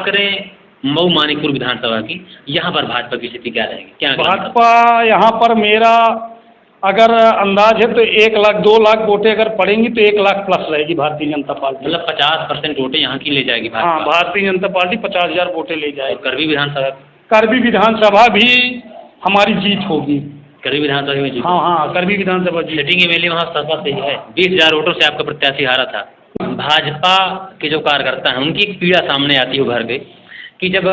करें मऊ मानिकपुर विधानसभा की, यहाँ पर भाजपा की स्थिति क्या रहेगी? क्या भाजपा यहाँ पर मेरा अगर अंदाज है तो 1 लाख 2 लाख वोटें अगर पड़ेंगी तो 1 लाख प्लस रहेगी भारतीय जनता पार्टी। मतलब 50% वोटें यहाँ की ले जाएगी भाजपा? हाँ, भारतीय जनता पार्टी 50,000 वोटें ले जाएगी। करवी विधानसभा भी हमारी जीत होगी। करवी विधानसभा में जीत? हाँ, करवी विधानसभा जीत। सिटिंग एमएलए वहाँ सपा से है, 20,000 वोटों से आपका प्रत्याशी हारा था। भाजपा के जो कार्यकर्ता हैं उनकी एक पीड़ा सामने आती है उभर के कि जब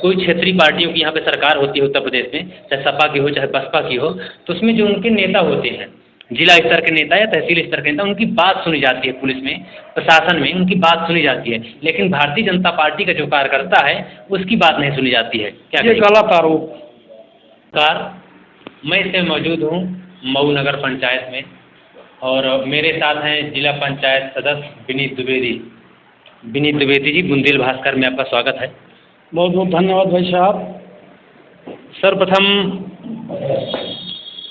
कोई क्षेत्रीय पार्टियों की यहाँ पे सरकार होती है उत्तर प्रदेश में, चाहे सपा की हो चाहे बसपा की हो, तो उसमें जो उनके नेता होते हैं, जिला स्तर के नेता या तहसील स्तर के नेता, उनकी बात सुनी जाती है, पुलिस में, प्रशासन में उनकी बात सुनी जाती है, लेकिन भारतीय जनता पार्टी का जो कार्यकर्ता है उसकी बात नहीं सुनी जाती है। क्या ये गलत आरोप? मैं इसमें मौजूद हूँ मऊ नगर पंचायत में और मेरे साथ हैं जिला पंचायत सदस्य विनीत द्विवेदी। विनीत द्विवेदी जी, बुंदेल भास्कर में आपका स्वागत है। बहुत बहुत धन्यवाद भाई साहब। सर्वप्रथम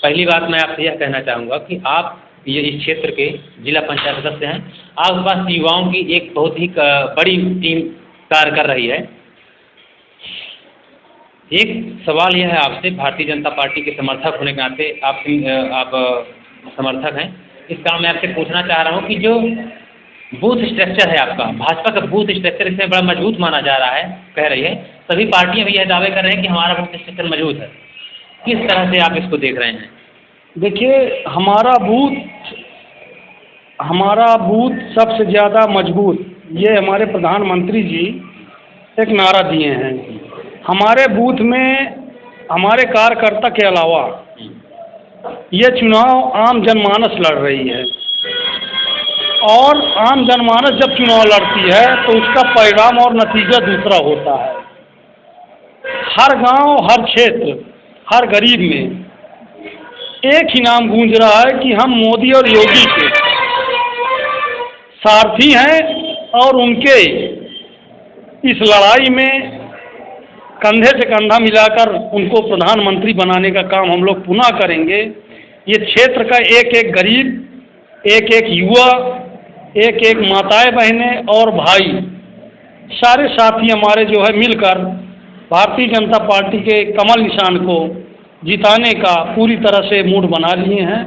पहली बात मैं आपसे यह कहना चाहूँगा कि आप ये इस क्षेत्र के जिला पंचायत सदस्य हैं, आपके पास युवाओं की एक बहुत ही बड़ी टीम कार्य कर रही है। एक सवाल यह है आपसे, भारतीय जनता पार्टी के समर्थक होने के नाते आप समर्थक हैं, इस काम में आपसे पूछना चाह रहा हूँ कि जो बूथ स्ट्रक्चर है आपका, भाजपा का बूथ स्ट्रक्चर इसमें बड़ा मजबूत माना जा रहा है, कह रही है सभी पार्टियां भी यह दावे कर रहे हैं कि हमारा बूथ स्ट्रक्चर मजबूत है। किस तरह से आप इसको देख रहे हैं? देखिए, हमारा बूथ सबसे ज़्यादा मजबूत, ये हमारे प्रधानमंत्री जी एक नारा दिए हैं। हमारे बूथ में हमारे कार्यकर्ता के अलावा ये चुनाव आम जनमानस लड़ रही है और आम जनमानस जब चुनाव लड़ती है तो उसका परिणाम और नतीजा दूसरा होता है। हर गांव, हर क्षेत्र, हर गरीब में एक ही नाम गूंज रहा है कि हम मोदी और योगी के सारथी हैं और उनके इस लड़ाई में कंधे से कंधा मिलाकर उनको प्रधानमंत्री बनाने का काम हम लोग पुनः करेंगे। ये क्षेत्र का एक एक गरीब, एक एक युवा, एक एक माताएं बहनें और भाई, सारे साथी हमारे जो है मिलकर भारतीय जनता पार्टी के कमल निशान को जिताने का पूरी तरह से मूड बना लिए हैं।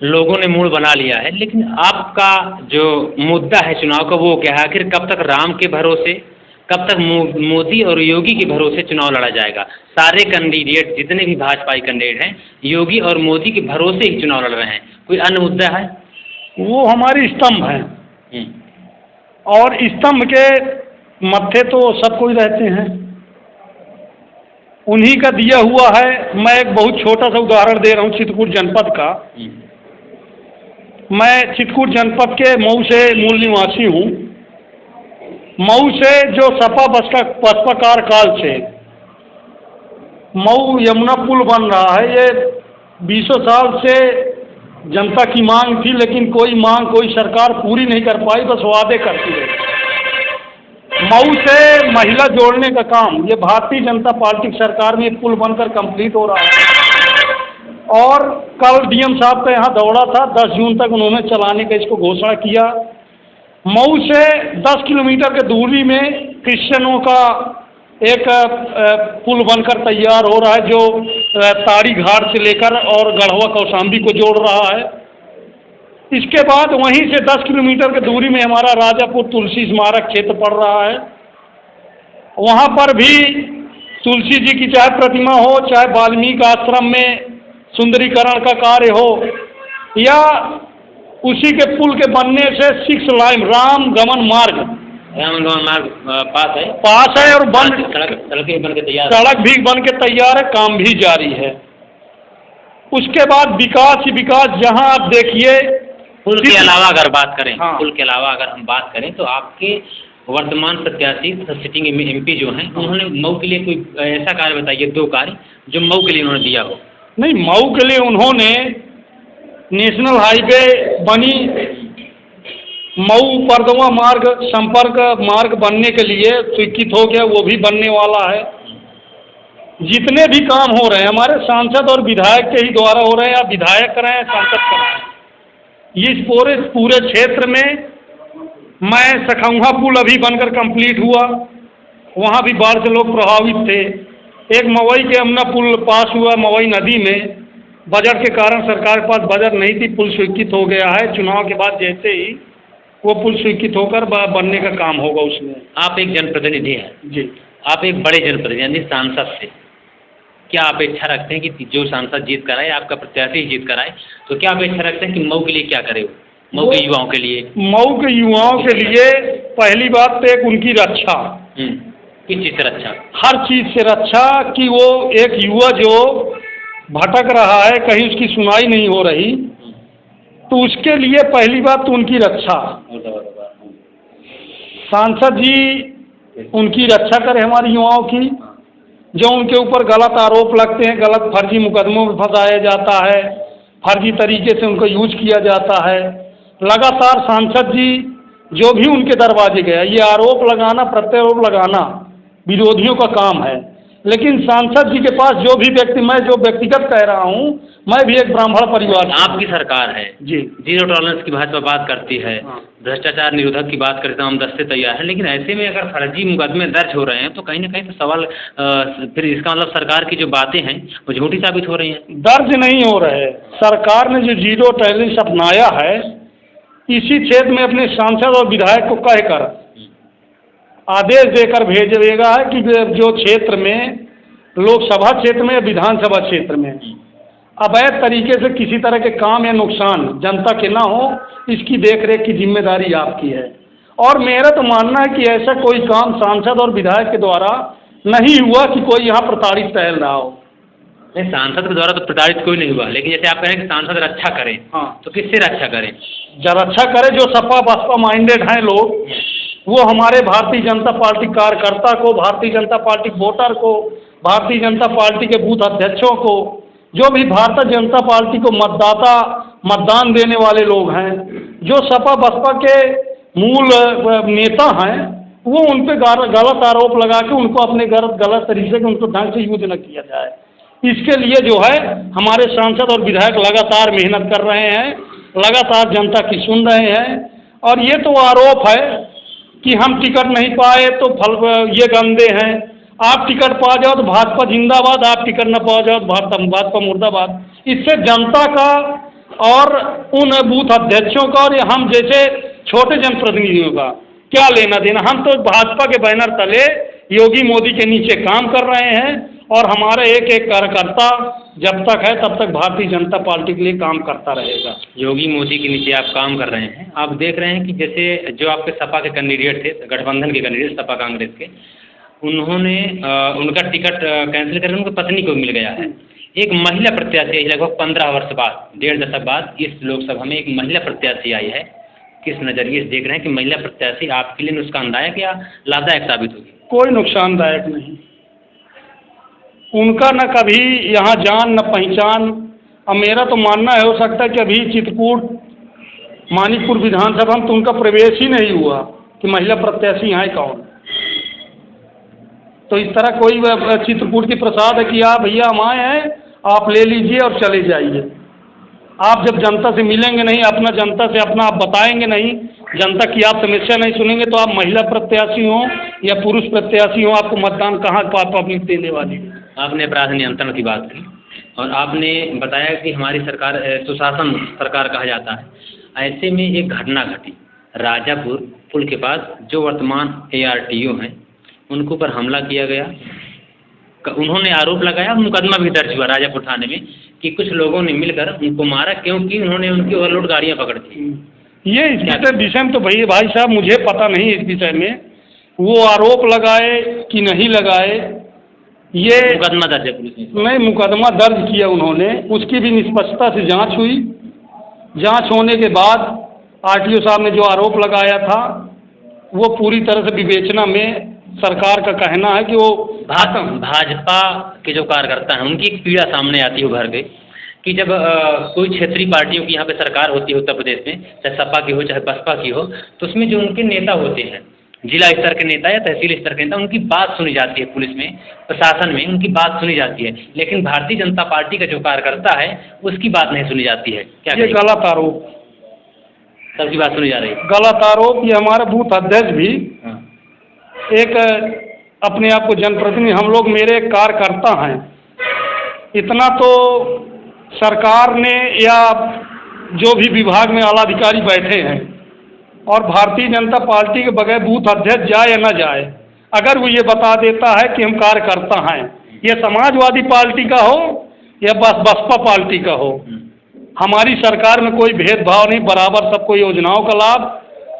लोगों ने मूड बना लिया है, लेकिन आपका जो मुद्दा है चुनाव का वो क्या है? आखिर कब तक राम के भरोसे, कब तक मोदी और योगी के भरोसे चुनाव लड़ा जाएगा? सारे कैंडिडेट, जितने भी भाजपाई कैंडिडेट हैं, योगी और मोदी के भरोसे ही चुनाव लड़ रहे हैं। कोई अन्य मुद्दा है? वो हमारी स्तंभ है और स्तंभ के मत्थे तो सब कोई रहते हैं, उन्हीं का दिया हुआ है। मैं एक बहुत छोटा सा उदाहरण दे रहा हूँ चित्रकूट जनपद का। मैं चित्रकूट जनपद के मऊ से मूल निवासी हूँ। मऊ से जो सपा बसपा कार्यकाल से मऊ यमुना पुल बन रहा है, ये 20 साल से जनता की मांग थी, लेकिन कोई सरकार पूरी नहीं कर पाई, बस वादे करती रही। मऊ से महिला जोड़ने का काम ये भारतीय जनता पार्टी की सरकार में पुल बनकर कंप्लीट हो रहा है और कल डीएम साहब का यहाँ दौरा था, 10 जून तक उन्होंने चलाने का इसको घोषणा किया। मऊ से 10 किलोमीटर के दूरी में क्रिश्चियनों का एक पुल बनकर तैयार हो रहा है जो ताड़ी घाट से लेकर और गढ़वा कौशाम्बी को जोड़ रहा है। इसके बाद वहीं से 10 किलोमीटर की दूरी में हमारा राजापुर तुलसी स्मारक क्षेत्र पड़ रहा है। वहाँ पर भी तुलसी जी की चाहे प्रतिमा हो, चाहे वाल्मीकि आश्रम में सुंदरीकरण का कार्य हो, या उसी के पुल के बनने से 6 लाइन राम गमन मार्ग पास है और सड़क भी बन के तैयार है, काम भी जारी है। उसके बाद विकास ही विकास, जहाँ आप देखिए पुल के अलावा अगर बात करें, हाँ, पुल के अलावा अगर हम बात करें तो आपके वर्तमान प्रत्याशी सिटिंग एमपी जो हैं, उन्होंने मऊ के लिए कोई ऐसा कार्य बताइए, 2 कार्य जो मऊ के लिए उन्होंने दिया हो। नहीं, मऊ के लिए उन्होंने नेशनल हाईवे बनी, मऊ परदवा मार्ग संपर्क मार्ग बनने के लिए स्वीकृत हो गया, वो भी बनने वाला है। जितने भी काम हो रहे हैं हमारे सांसद और विधायक के ही द्वारा हो रहे हैं, या विधायक कराएं सांसद कराएं, इस पूरे क्षेत्र में मैं सखौहा पुल अभी बनकर कंप्लीट हुआ, वहाँ भी बाढ़ से लोग प्रभावित थे। एक मवई के अमना पुल पास हुआ मवई नदी में, बजट के कारण सरकार के पास बजट नहीं थी, पुल स्वीकृत हो गया है। चुनाव के बाद जैसे ही वो पुल स्वीकृत होकर बनने का काम होगा उसमें। आप एक जनप्रतिनिधि हैं जी, आप एक बड़े जनप्रतिनिधि यानी सांसद से क्या अपेक्षा रखते हैं कि जो सांसद जीत कर आए, आपका प्रत्याशी जीत कर आए, तो क्या अपेक्षा रखते हैं कि मऊ के लिए क्या करे, मऊ के युवाओं के लिए? मऊ के युवाओं के लिए पहली बात तो एक उनकी रक्षा। किस चीज़ से रक्षा? हर चीज़ से रक्षा, कि वो एक युवा जो भटक रहा है, कहीं उसकी सुनाई नहीं हो रही, तो उसके लिए पहली बात तो उनकी रक्षा। सांसद जी उनकी रक्षा करें हमारे युवाओं की, जो उनके ऊपर गलत आरोप लगते हैं, गलत फर्जी मुकदमों में फंसाया जाता है, फर्जी तरीके से उनको यूज किया जाता है। लगातार सांसद जी जो भी उनके दरवाजे गया, ये आरोप लगाना, प्रत्यारोप लगाना विरोधियों का काम है। लेकिन सांसद जी के पास जो भी व्यक्ति, मैं जो व्यक्तिगत कह रहा हूँ, मैं भी एक ब्राह्मण परिवार, आपकी सरकार है जी, जीरो टॉलरेंस की भाजपा बात करती है, भ्रष्टाचार निरोधक की बात करते हैं, हम दस्ते तैयार है, लेकिन ऐसे में अगर फर्जी मुकदमे दर्ज हो रहे हैं तो कहीं ना कहीं तो सवाल फिर इसका मतलब सरकार की जो बातें हैं वो झूठी साबित हो रही हैं। दर्ज नहीं हो रहे। सरकार ने जो जीरो टॉलरेंस अपनाया है, इसी क्षेत्र में अपने सांसद और विधायक को कहकर आदेश देकर भेजेगा है कि जो क्षेत्र में लोकसभा क्षेत्र में या विधानसभा क्षेत्र में अवैध तरीके से किसी तरह के काम या नुकसान जनता के ना हो, इसकी देखरेख की जिम्मेदारी आपकी है। और मेरा तो मानना है कि ऐसा कोई काम सांसद और विधायक के द्वारा नहीं हुआ कि कोई यहाँ प्रताड़ित टहल रहा हो। नहीं, सांसद के द्वारा तो प्रताड़ित कोई नहीं हुआ, लेकिन जैसे आप कह रहे हैं कि सांसद रक्षा करें, हाँ, तो किससे रक्षा करें? जब रक्षा करें जो सपा बसपा माइंडेड हैं लोग, वो हमारे भारतीय जनता पार्टी कार्यकर्ता को, भारतीय जनता पार्टी वोटर को, भारतीय जनता पार्टी के बूथ अध्यक्षों को, जो भी भारतीय जनता पार्टी को मतदान देने वाले लोग हैं, जो सपा बसपा के मूल नेता हैं, वो उन पे गलत आरोप लगा के उनको अपने गलत तरीके से उनको ढंग से यूज न किया जाए। इसके लिए जो है हमारे सांसद और विधायक लगातार मेहनत कर रहे हैं, लगातार जनता की सुन रहे हैं। और ये तो आरोप है कि हम टिकट नहीं पाए तो ये गंदे हैं, आप टिकट पा जाओ तो भाजपा जिंदाबाद, आप टिकट न पा जाओ तो भाजपा मुर्दाबाद। इससे जनता का और उन बूथ अध्यक्षों का और हम जैसे छोटे जनप्रतिनिधियों का क्या लेना देना। हम तो भाजपा के बैनर तले योगी मोदी के नीचे काम कर रहे हैं, और हमारा एक एक कार्यकर्ता जब तक है तब तक भारतीय जनता पार्टी के लिए काम करता रहेगा। योगी मोदी के नीचे आप काम कर रहे हैं। आप देख रहे हैं कि जैसे जो आपके सपा के कैंडिडेट थे, गठबंधन के कैंडिडेट सपा कांग्रेस के, उन्होंने उनका टिकट कैंसिल करके उनकी पत्नी को मिल गया है। एक महिला प्रत्याशी लगभग 15 वर्ष बाद, 1.5 दशक बाद इस लोकसभा में एक महिला प्रत्याशी आई है। किस नज़रिए से देख रहे हैं कि महिला प्रत्याशी आपके लिए नुकसानदायक या लाभदायक साबित होगी? कोई नुकसानदायक नहीं, उनका न कभी यहाँ जान न पहचान। अब मेरा तो मानना है, हो सकता है कि अभी चित्रकूट मानिकपुर विधानसभा में तो उनका प्रवेश ही नहीं हुआ कि महिला प्रत्याशी यहाँ कौन। तो इस तरह कोई चित्रकूट की प्रसाद है कि आप भैया हम आए हैं, आप ले लीजिए और चले जाइए। आप जब जनता से मिलेंगे नहीं, अपना जनता से अपना आप बताएंगे नहीं, जनता की आप समस्या नहीं सुनेंगे, तो आप महिला प्रत्याशी हों या पुरुष प्रत्याशी हों, आपको मतदान कहाँ पब्लिक देने वाली। आपने अपराध नियंत्रण की बात की और आपने बताया कि हमारी सरकार सुशासन सरकार कहा जाता है। ऐसे में एक घटना घटी राजापुर पुल के पास, जो वर्तमान ARTO हैं उनके ऊपर हमला किया गया। उन्होंने आरोप लगाया, मुकदमा भी दर्ज हुआ राजापुर थाने में कि कुछ लोगों ने मिलकर उनको मारा क्योंकि उन्होंने उनकी ओवरलोड गाड़ियाँ पकड़ दी। ये इस विषय में तो भाई साहब मुझे पता नहीं इस विषय में, वो आरोप लगाए कि नहीं लगाए, ये मुकदमा दर्ज है पुलिस ने? नहीं, मुकदमा दर्ज किया उन्होंने, उसकी भी निष्पक्षता से जांच हुई। जांच होने के बाद RTO साहब ने जो आरोप लगाया था वो पूरी तरह से विवेचना में, सरकार का कहना है कि वो भाजपा के जो कार्यकर्ता हैं उनकी एक पीड़ा सामने आती है उभर के कि जब कोई क्षेत्रीय पार्टियों की यहाँ पे सरकार होती है उत्तर प्रदेश में, चाहे सपा की हो चाहे बसपा की हो, तो उसमें जो उनके नेता होते हैं, जिला स्तर के नेता या तहसील स्तर के नेता, उनकी बात सुनी जाती है पुलिस में, प्रशासन में उनकी बात सुनी जाती है, लेकिन भारतीय जनता पार्टी का जो कार्यकर्ता है उसकी बात नहीं सुनी जाती है। क्या ये गलत आरोप, सबकी बात सुनी जा रही है। गलत आरोप। ये हमारे बूथ अध्यक्ष भी हाँ। एक अपने आप को जनप्रतिनिधि, हम लोग मेरे एक कार्यकर्ता हैं, इतना तो सरकार ने या जो भी विभाग में आला अधिकारी बैठे हैं और भारतीय जनता पार्टी के बगैर बूथ अध्यक्ष जाए या न जाए, अगर वो ये बता देता है कि हम कार्यकर्ता हैं, ये समाजवादी पार्टी का हो या बसपा पार्टी का हो, हमारी सरकार में कोई भेदभाव नहीं, बराबर सबको योजनाओं का लाभ,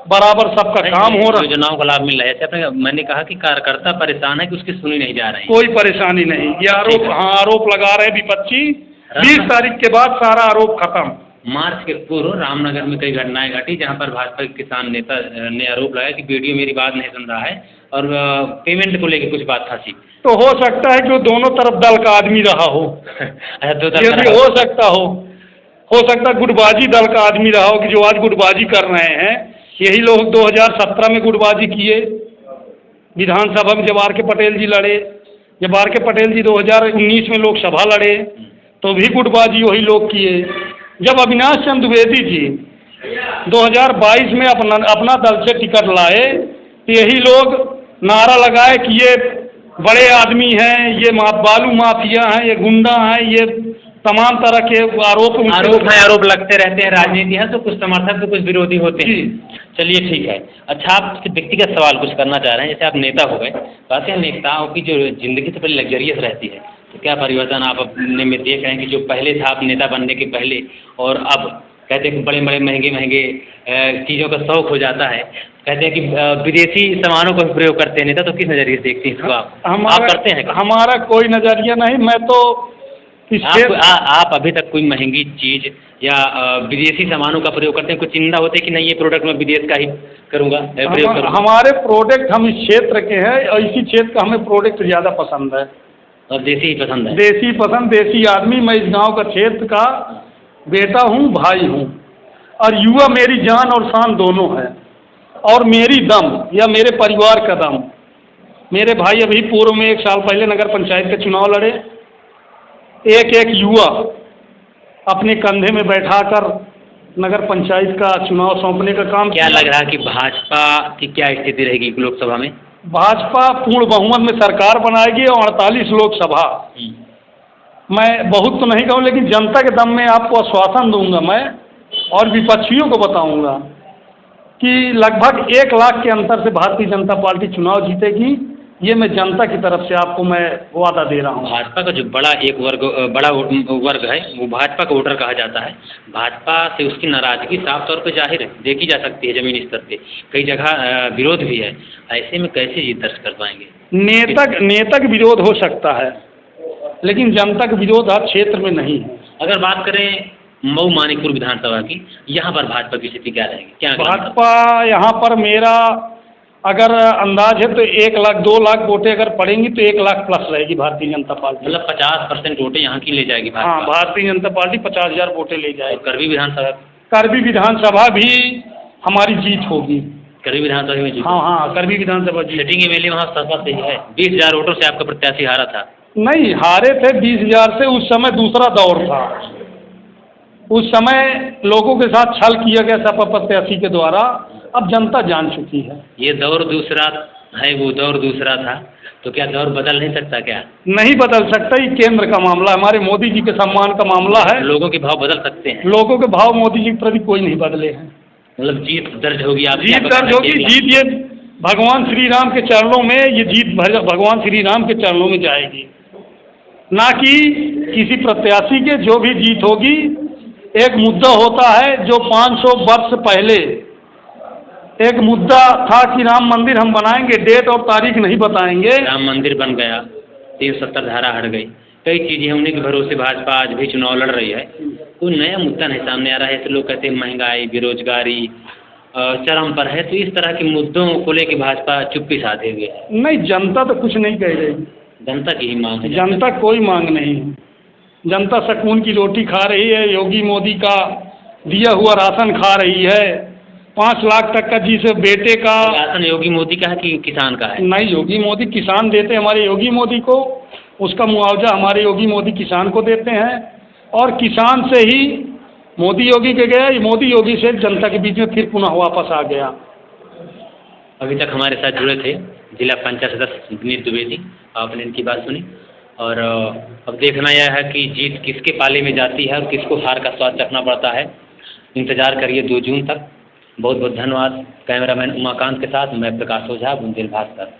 बराबर सबका काम हो रहा है। योजनाओं का लाभ मिल रहा है। मैंने कहा कि कार्यकर्ता परेशान है कि उसकी सुनी नहीं जा रही। कोई परेशानी नहीं। ये आरोप, हाँ आरोप लगा रहे हैं विपक्षी। 20 तारीख के बाद सारा आरोप खत्म। मार्च के पूर्व रामनगर में कई घटनाएं घटी जहां पर भाजपा के किसान नेता ने आरोप लगाया कि वीडियो मेरी बात नहीं सुन रहा है और पेमेंट को लेकर कुछ बात फंसी। तो हो सकता है कि वो दोनों तरफ दल का आदमी रहा हो। ये भी हो सकता हो सकता गुटबाजी दल का आदमी रहा हो कि जो आज गुटबाजी कर रहे हैं, यही लोग 2017 में गुटबाजी किए विधानसभा में, जब आर के पटेल जी लड़े, जब आर के पटेल जी 2019 में लोकसभा लड़े तो भी गुटबाजी वही लोग किए। जब अविनाश चंद्र द्विवेदी जी 2022 में अपना दल से टिकट लाए तो यही लोग नारा लगाए कि ये बड़े आदमी हैं, ये बालू माफिया हैं, ये गुंडा हैं, ये तमाम तरह के आरोप लगते रहते हैं। राजनीति है तो कुछ समर्थक तो कुछ विरोधी होते हैं। चलिए ठीक है। अच्छा, आप व्यक्तिगत सवाल कुछ करना चाह रहे हैं, जैसे आप नेता हो गए, वैसे नेताओं की जो जिंदगी से पहले लग्जरियस रहती है, तो क्या परिवर्तन आप अपने में देख रहे हैं कि जो पहले था आप नेता बनने के पहले और अब कहते हैं कि बड़े बड़े महंगे चीज़ों का शौक हो जाता है, कहते हैं कि विदेशी सामानों का प्रयोग करते हैं नेता, तो किस नज़रिए से देखते हैं इसको आप करते हैं? हमारा कोई नज़रिया नहीं। मैं तो आप अभी तक कोई महंगी चीज़ या विदेशी सामानों का प्रयोग करते हैं? कुछ चिंता होती है कि नहीं ये प्रोडक्ट मैं विदेश का ही करूँगा प्रयोग करूँगा? हमारे प्रोडक्ट, हम इस क्षेत्र के हैं और इसी क्षेत्र का हमें प्रोडक्ट ज़्यादा पसंद है और देसी ही पसंद है। देसी पसंद, देसी आदमी। मैं इस गांव का क्षेत्र का बेटा हूं, भाई हूं और युवा मेरी जान और शान दोनों है और मेरी दम या मेरे परिवार का दम। मेरे भाई अभी पूर्व में 1 साल पहले नगर पंचायत के चुनाव लड़े। एक युवा अपने कंधे में बैठाकर नगर पंचायत का चुनाव सौंपने का काम। क्या लग रहा है कि भाजपा की क्या स्थिति रहेगी लोकसभा में? भाजपा पूर्ण बहुमत में सरकार बनाएगी और 48 लोकसभा। मैं बहुत तो नहीं कहूँ, लेकिन जनता के दम में आपको आश्वासन दूंगा मैं और विपक्षियों को बताऊंगा कि लगभग 1 लाख के अंतर से भारतीय जनता पार्टी चुनाव जीतेगी। ये मैं जनता की तरफ से आपको मैं वादा दे रहा हूँ। भाजपा का जो बड़ा वर्ग है वो भाजपा का वोटर कहा जाता है। भाजपा से उसकी नाराजगी साफ तौर पर जाहिर है, देखी जा सकती है जमीनी स्तर पे, कई जगह विरोध भी है। ऐसे में कैसे जीत दर्ज कर पाएंगे? नेता का विरोध हो सकता है लेकिन जनता का विरोध हर क्षेत्र में नहीं है। अगर बात करें मऊ मानिकपुर विधानसभा की, यहाँ पर भाजपा की स्थिति क्या रहेगी? क्या भाजपा यहाँ पर मेरा अगर अंदाज है तो 1 लाख 2 लाख वोटें अगर पड़ेंगी तो 1 लाख प्लस रहेगी भारतीय जनता पार्टी। मतलब 50% वोटें यहाँ की ले जाएगी भाजपा? हाँ, भारतीय जनता पार्टी 50,000 वोटें ले जाएगी। करबी विधानसभा भी हमारी जीत होगी। करबी विधानसभा में जीत? हाँ, करबी विधानसभा जीत। सिटिंग एमएलए वहाँ सपा से है। 20,000 वोटों से आपका प्रत्याशी हारा था? नहीं, हारे थे 20,000 से। उस समय दूसरा दौर था, उस समय लोगों के साथ छल किया गया सपा प्रत्याशी के द्वारा। अब जनता जान चुकी है ये दौर दूसरा है, वो दौर दूसरा था, तो क्या दौर बदल नहीं सकता? क्या नहीं बदल सकता? ये केंद्र का मामला, हमारे मोदी जी के सम्मान का मामला है। लोगों के भाव बदल सकते हैं? लोगों के भाव मोदी जी के प्रति कोई नहीं बदले हैं। मतलब जीत दर्ज होगी? आप जीत दर्ज होगी। जीत ये भगवान श्री राम के चरणों में, ये जीत भगवान श्री राम के चरणों में जाएगी, ना कि किसी प्रत्याशी के। जो भी जीत होगी, एक मुद्दा होता है जो 500 वर्ष पहले एक मुद्दा था कि राम मंदिर हम बनाएंगे, डेट और तारीख नहीं बताएंगे। राम मंदिर बन गया, 370 धारा हट गई, कई चीज़ें होने के भरोसे भाजपा आज भी चुनाव लड़ रही है। कोई नया मुद्दा नहीं सामने आ रहा है। तो लोग कहते हैं महंगाई, बेरोजगारी चरम पर है, तो इस तरह के मुद्दों को लेकर भाजपा चुप्पी साधे हुए है। नहीं, जनता तो कुछ नहीं कह रही। जनता की ही मांग है? जनता कोई मांग नहीं है। जनता सुकून की रोटी खा रही है, योगी मोदी का दिया हुआ राशन खा रही है। 5 लाख तक का जिस बेटे का राशन योगी मोदी का है कि किसान का है? नहीं, योगी मोदी किसान देते हैं हमारे योगी मोदी को, उसका मुआवजा हमारे योगी मोदी किसान को देते हैं और किसान से ही मोदी योगी के गया, ये मोदी योगी से जनता के बीच में फिर पुनः वापस आ गया। अभी तक हमारे साथ जुड़े थे जिला पंचायत सदस्य विनीत द्विवेदी, आपने इनकी बात सुनी। और अब देखना यह है कि जीत किसके पाले में जाती है और किसको हार का स्वाद चखना पड़ता है। इंतजार करिए 2 जून तक। बहुत बहुत धन्यवाद। कैमरामैन उमाकांत के साथ मैं प्रकाश ओझा, बुंदेल भास्कर।